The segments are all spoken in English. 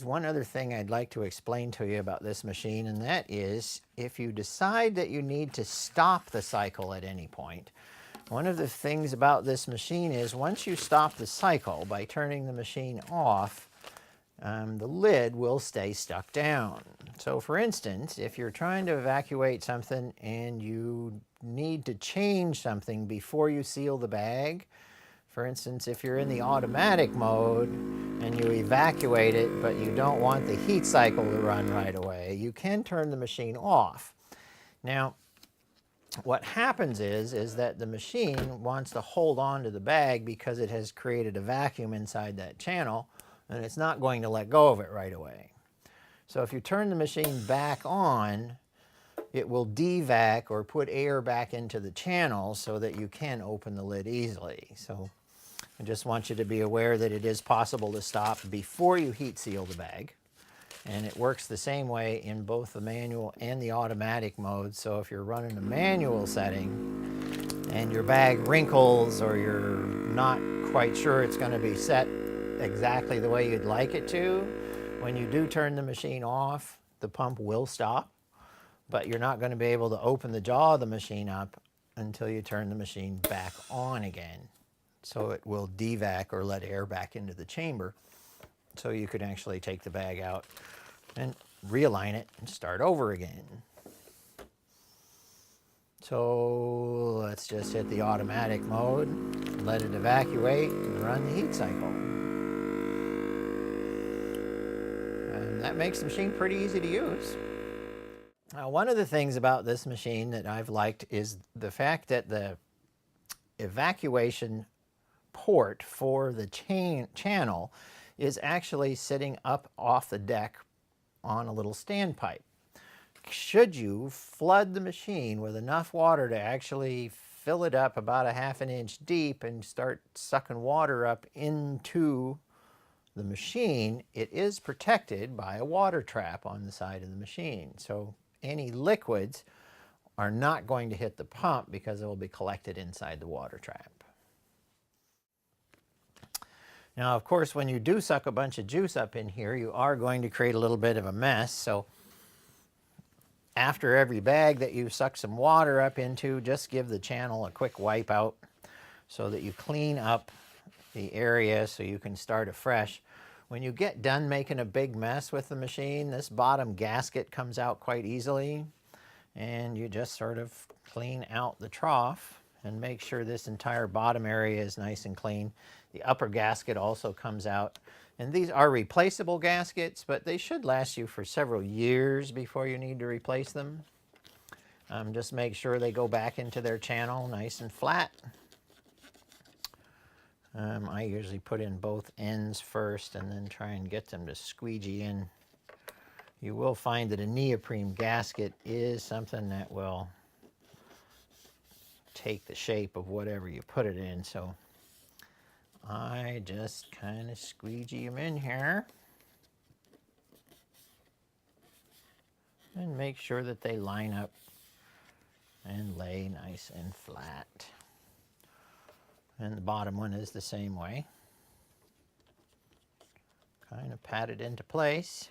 one other thing I'd like to explain to you about this machine, and that is if you decide that you need to stop the cycle at any point, one of the things about this machine is once you stop the cycle by turning the machine off, the lid will stay stuck down. So for instance, if you're trying to evacuate something and you need to change something before you seal the bag, for instance, if you're in the automatic mode and you evacuate it, but you don't want the heat cycle to run right away, you can turn the machine off. Now, what happens is that the machine wants to hold on to the bag because it has created a vacuum inside that channel, and it's not going to let go of it right away. So if you turn the machine back on, it will devac or put air back into the channel so that you can open the lid easily. So I just want you to be aware that it is possible to stop before you heat seal the bag. And it works the same way in both the manual and the automatic mode. So if you're running a manual setting and your bag wrinkles or you're not quite sure it's going to be set exactly the way you'd like it to, when you do turn the machine off, the pump will stop, but you're not going to be able to open the jaw of the machine up until you turn the machine back on again. So it will devac or let air back into the chamber, so you could actually take the bag out and realign it and start over again. So let's just hit the automatic mode, let it evacuate, and run the heat cycle. And that makes the machine pretty easy to use. Now, one of the things about this machine that I've liked is the fact that the evacuation port for the channel is actually sitting up off the deck on a little standpipe. Should you flood the machine with enough water to actually fill it up about a ½ an inch deep and start sucking water up into the machine, it is protected by a water trap on the side of the machine. So any liquids are not going to hit the pump because it will be collected inside the water trap. Now, of course, when you do suck a bunch of juice up in here, you are going to create a little bit of a mess. So after every bag that you suck some water up into, just give the channel a quick wipe out so that you clean up the area so you can start afresh. When you get done making a big mess with the machine, this bottom gasket comes out quite easily, and you just sort of clean out the trough and make sure this entire bottom area is nice and clean. The upper gasket also comes out, and these are replaceable gaskets, but they should last you for several years before you need to replace them. Just make sure they go back into their channel nice and flat. I usually put in both ends first and then try and get them to squeegee in. You will find that a neoprene gasket is something that will take the shape of whatever you put it in, so I just kind of squeegee them in here and make sure that they line up and lay nice and flat. And the bottom one is the same way. Kind of pat it into place.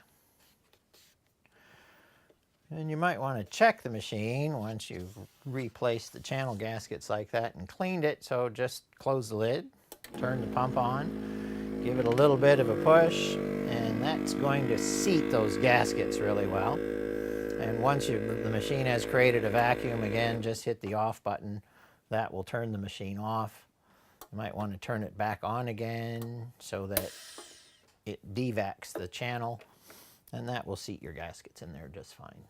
And you might want to check the machine once you've replaced the channel gaskets like that and cleaned it. So just close the lid, turn the pump on, give it a little bit of a push, and that's going to seat those gaskets really well. And once the machine has created a vacuum, again, just hit the off button. That will turn the machine off. You might want to turn it back on again so that it devacs the channel, and that will seat your gaskets in there just fine.